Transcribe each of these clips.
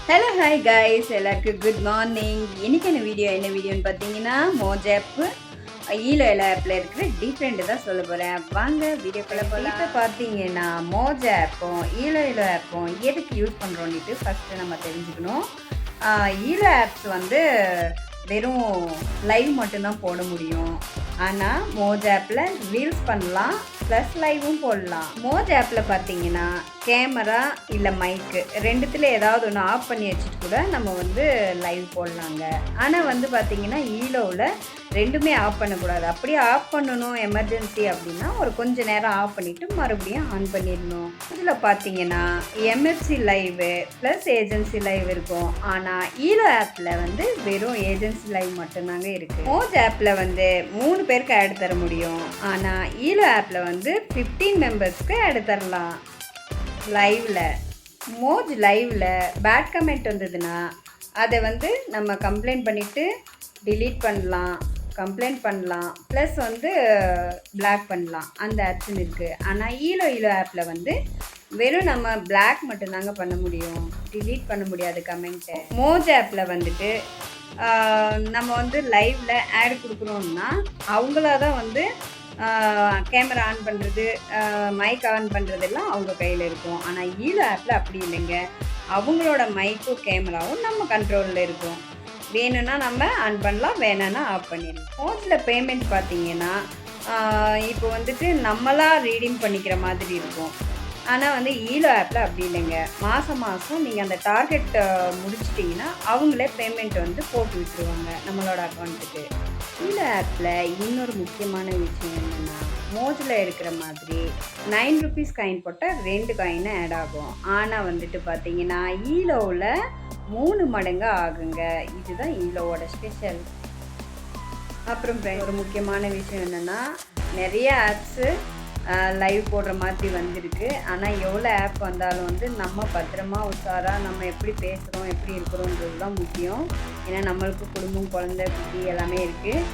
Hello hi guys எல்லாருக்கும் good morning. இன்னைக்கான video என்ன வீடியோன்னு பார்த்தீங்கன்னா மோஜ் ஆப் ஈலோ எல்லா ஆப்பில் இருக்கிற டிஃப்ரெண்ட் தான் சொல்ல போகிறேன். வாங்க வீடியோக்குள்ளே போகலாம். இப்போ பார்த்தீங்கன்னா மோஜ் ஆப்பும் ஈலோ ஆப்பும் எதுக்கு யூஸ் பண்ணுறோன்னுட்டு ஃபஸ்ட்டு நம்ம தெரிஞ்சுக்கணும். ஈலோ ஆப்ஸ் வந்து வெறும் லைவ் மட்டும்தான் போட முடியும். ஆனால் மோஜ் ஆப்பில் ரீல்ஸ் பண்ணலாம் ப்ளஸ் லைவும் போடலாம். மோஜ் ஆப்பில் பார்த்தீங்கன்னா கேமரா இல்லை மைக்கு ரெண்டுத்தில் ஏதாவது ஒன்று ஆஃப் பண்ணி வச்சுட்டு கூட நம்ம வந்து லைவ் போடலாங்க. ஆனால் வந்து பார்த்தீங்கன்னா ஈலோவில் ரெண்டுமே ஆஃப் பண்ணக்கூடாது. அப்படியே ஆஃப் பண்ணணும் எமர்ஜென்சி அப்படின்னா ஒரு கொஞ்ச நேரம் ஆஃப் பண்ணிவிட்டு மறுபடியும் ஆன் பண்ணிடணும். இதில் பார்த்தீங்கன்னா MFC live plus agency live இருக்கும். ஆனால் ஈலோ ஆப்பில் வந்து வெறும் ஏஜென்சி லைவ் மட்டும்தாங்க இருக்குது. மோஜ் ஆப்பில் வந்து 3 பேருக்கு ஆட் தர முடியும். ஆனால் ஈலோ ஆப்பில் வந்து 15 மெம்பர்ஸ்க்கு ஆட் தரலாம். லைவில் மோஜ் லைவில் பேட் கமெண்ட் வந்ததுன்னா அதை வந்து நம்ம கம்ப்ளைண்ட் பண்ணிவிட்டு டிலீட் பண்ணலாம், கம்ப்ளைண்ட் பண்ணலாம், ப்ளஸ் வந்து பிளாக் பண்ணலாம். அந்த ஆப்ஷன் இருக்குது. ஆனால் ஈலோ ஆப்பில் வந்து வெறும் நம்ம பிளாக் மட்டும்தாங்க பண்ண முடியும், டிலீட் பண்ண முடியாது கமெண்ட்டை. மோஜ் ஆப்பில் வந்துட்டு நம்ம வந்து லைவில் ஆட் கொடுக்குறோம்னா அவங்களா தான் வந்து கேமரா ஆன் பண்ணுறது, மைக் ஆன் பண்ணுறதெல்லாம் அவங்க கையில் இருக்கும். ஆனால் ஈலோ ஆப்பில் அப்படி இல்லைங்க. அவங்களோட மைக்கும் கேமராவும் நம்ம கண்ட்ரோலில் இருக்கும். வேணும்னா நம்ம ஆன் பண்ணலாம், வேணும்னா ஆஃப் பண்ணிடலாம். மோஜில் பேமெண்ட் பார்த்தீங்கன்னா இப்போ வந்துட்டு நம்மளாக ரீடீம் பண்ணிக்கிற மாதிரி இருக்கும். ஆனால் வந்து ஈலோ ஆப்பில் அப்படி இல்லைங்க. மாதம் நீங்கள் அந்த டார்கெட் முடிச்சிட்டிங்கன்னா அவங்களே பேமெண்ட் வந்து போட்டு விட்டுருவாங்க நம்மளோட அக்கௌண்ட்டுக்கு. ஈலோ ஆப்பில் இன்னொரு முக்கியமான விஷயம் என்னென்னா மோஜில் இருக்கிற மாதிரி 9 ருபீஸ் காயின் போட்டால் 2 காயின் ஆட் ஆகும். ஆனால் வந்துட்டு பார்த்தீங்கன்னா ஈலோவில் 3 மடங்கு ஆகுங்க. இதுதான் ஈலோவோட ஸ்பெஷல். அப்புறம் ஒரு முக்கியமான விஷயம் என்னென்னா நிறைய ஆப்ஸு லைவ் போடுற மாதிரி வந்திருக்கு. ஆனால் எவ்வளோ ஆப் வந்தாலும் வந்து நம்ம பத்திரமா உஷாராக நம்ம எப்படி பேசுகிறோம் எப்படி இருக்கிறோன்றது தான் முக்கியம். ஏன்னா நம்மளுக்கு குடும்பம், குழந்தை, குட்டி எல்லாமே இருக்குது.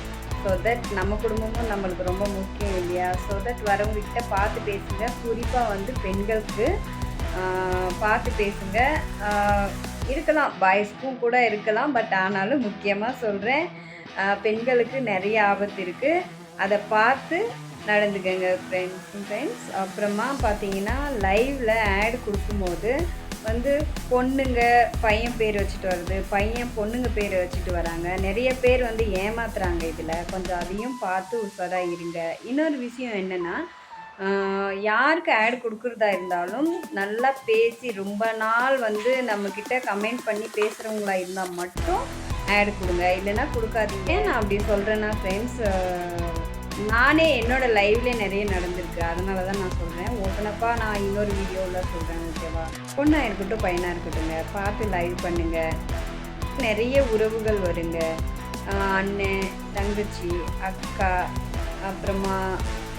ஸோ தட் நம்ம குடும்பமும் நம்மளுக்கு ரொம்ப முக்கியம் இல்லையா? ஸோ தட் வரவங்கக்கிட்ட பார்த்து பேசுங்க. குறிப்பாக வந்து பெண்களுக்கு பார்த்து பேசுங்க. இருக்கலாம் பாய்ஸ்க்கும் கூட இருக்கலாம், பட் ஆனாலும் முக்கியமாக சொல்கிறேன், பெண்களுக்கு நிறைய ஆபத்து இருக்குது. அதை பார்த்து நடந்துக்கங்க ஃப்ரெண்ட்ஸ். அப்புறமா பார்த்தீங்கன்னா லைவில் ஆட் கொடுக்கும்போது வந்து பொண்ணுங்க பையன் பேர் வச்சுட்டு வருது, பையன் பொண்ணுங்க பேர் வச்சுட்டு வராங்க. நிறைய பேர் வந்து ஏமாத்துறாங்க. இதில் கொஞ்சம் அதையும் பார்த்து உஷாராக இருங்க. இன்னொரு விஷயம் என்னென்னா யாருக்கு ஆட் கொடுக்குறதா இருந்தாலும் நல்லா பேசி ரொம்ப நாள் வந்து நம்மக்கிட்ட கமெண்ட் பண்ணி பேசுகிறவங்களா இருந்தால் மட்டும் ஆட் கொடுங்க, இல்லைன்னா கொடுக்காதீங்க. நான் அப்படி சொல்கிறேன்னா ஃப்ரெண்ட்ஸ், நானே என்னோடய லைவ்லேயே நிறைய நடந்திருக்கு. அதனால தான் நான் சொல்கிறேன். ஓப்பனப்பாக நான் இன்னொரு வீடியோவில் சொல்கிறேன். ஓகேவா? பொண்ணாக இருக்கட்டும் பையனாக இருக்கட்டுங்க, பார்த்து லைவ் பண்ணுங்கள். நிறைய உறவுகள் வருங்க. அண்ணன், தங்கச்சி, அக்கா, அப்புறமா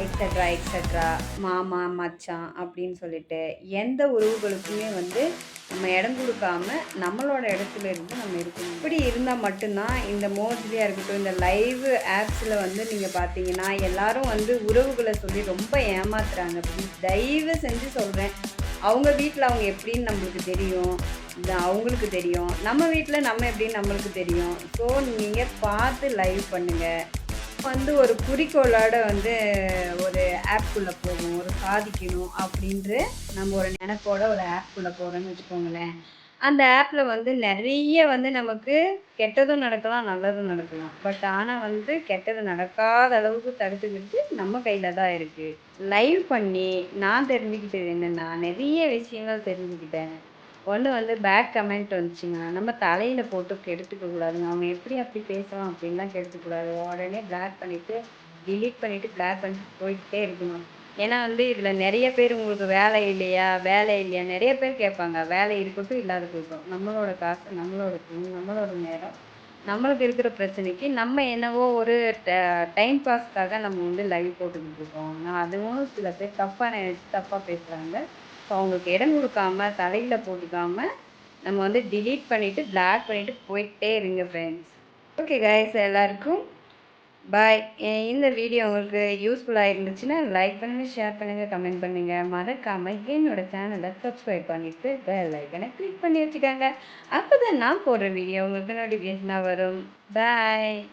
எக்ஸட்ரா மாமா, மச்சான் அப்படின்னு சொல்லிட்டு எந்த உறவுகளுக்குமே வந்து நம்ம இடம் கொடுக்காம நம்மளோட இடத்துல இருந்து நம்ம இருக்கணும். இப்படி இருந்தால் மட்டும்தான் இந்த மோஜ்லியாக இருக்கட்டும், இந்த லைவ் ஆப்ஸில் வந்து நீங்கள் பார்த்தீங்கன்னா எல்லாரும் வந்து உறவுகளை சொல்லி ரொம்ப ஏமாத்துறாங்க. தயவு செஞ்சு சொல்கிறேன், அவங்க வீட்டில் அவங்க எப்படின்னு நம்மளுக்கு தெரியும், அவங்களுக்கு தெரியும். நம்ம வீட்டில் நம்ம எப்படின்னு நம்மளுக்கு தெரியும். ஸோ நீங்கள் பார்த்து லைவ் பண்ணுங்கள். வந்து ஒரு குறிக்கோளோட வந்து ஒரு ஆப்குள்ளே போகும், ஒரு சாதிக்கணும் அப்படின்ற நம்ம ஒரு நினைப்போட ஒரு ஆப்குள்ளே போகிறோன்னு வச்சுக்கோங்களேன். அந்த ஆப்பில் வந்து நிறைய வந்து நமக்கு கெட்டதும் நடக்கலாம், நல்லதும் நடக்கலாம். பட் ஆனால் வந்து கெட்டது நடக்காத அளவுக்கு தடுத்துக்கிட்டு நம்ம கையில் தான் இருக்குது. லைவ் பண்ணி நான் தெரிஞ்சுக்கிட்டது என்னென்னா நிறைய விஷயங்கள் தெரிஞ்சுக்கிட்டேன். ஒன்று வந்து பேட் கமெண்ட் வந்துச்சுங்க, நம்ம தலையில் போட்டு கெடுத்துக்க கூடாதுங்க. அவங்க எப்படி அப்படி பேசலாம் அப்படின்லாம் கெடுத்துக்கூடாது. உடனே பிளாக் பண்ணிவிட்டு டிலீட் பண்ணிவிட்டு பிளாக் பண்ணிட்டு போயிட்டே இருக்கணும். ஏன்னா வந்து இதில் நிறைய பேர் உங்களுக்கு வேலை இல்லையா வேலை இல்லையா நிறைய பேர் கேட்பாங்க. வேலை இருக்கட்டும் இல்லாத இருக்கட்டும், நம்மளோட காசு, நம்மளோட துணி, நம்மளோட நேரம், நம்மளுக்கு இருக்கிற பிரச்சனைக்கு நம்ம என்னவோ ஒரு டைம் பாஸ்க்காக நம்ம வந்து லைவ் போட்டுக்கிட்டு இருக்கோம். ஆனால் அதுவும் சில பேர் தப்பாக நினச்சி தப்பாக பேசுகிறாங்க. ஸோ அவங்களுக்கு இடம் கொடுக்காம தலையில் போட்டுக்காம நம்ம வந்து டிலீட் பண்ணிவிட்டு பிளாக் பண்ணிவிட்டு போயிட்டே இருங்க ஃப்ரெண்ட்ஸ். ஓகே கைஸ், எல்லாருக்கும் பாய். இந்த வீடியோ உங்களுக்கு யூஸ்ஃபுல்லா இருந்துச்சுன்னா, லைக் பண்ணுங்க, ஷேர் பண்ணுங்க, கமெண்ட் பண்ணுங்க. மறக்காம என்னோட சேனல சப்ஸ்கிரைப் பண்ணிட்டு பெல் ஐகான கிளிக் பண்ணி வச்சுக்கோங்க. அப்பதான் நான் போடுற வீடியோ உங்களுக்கு நோட்டிஃபிகேஷனா வரும். பாய்.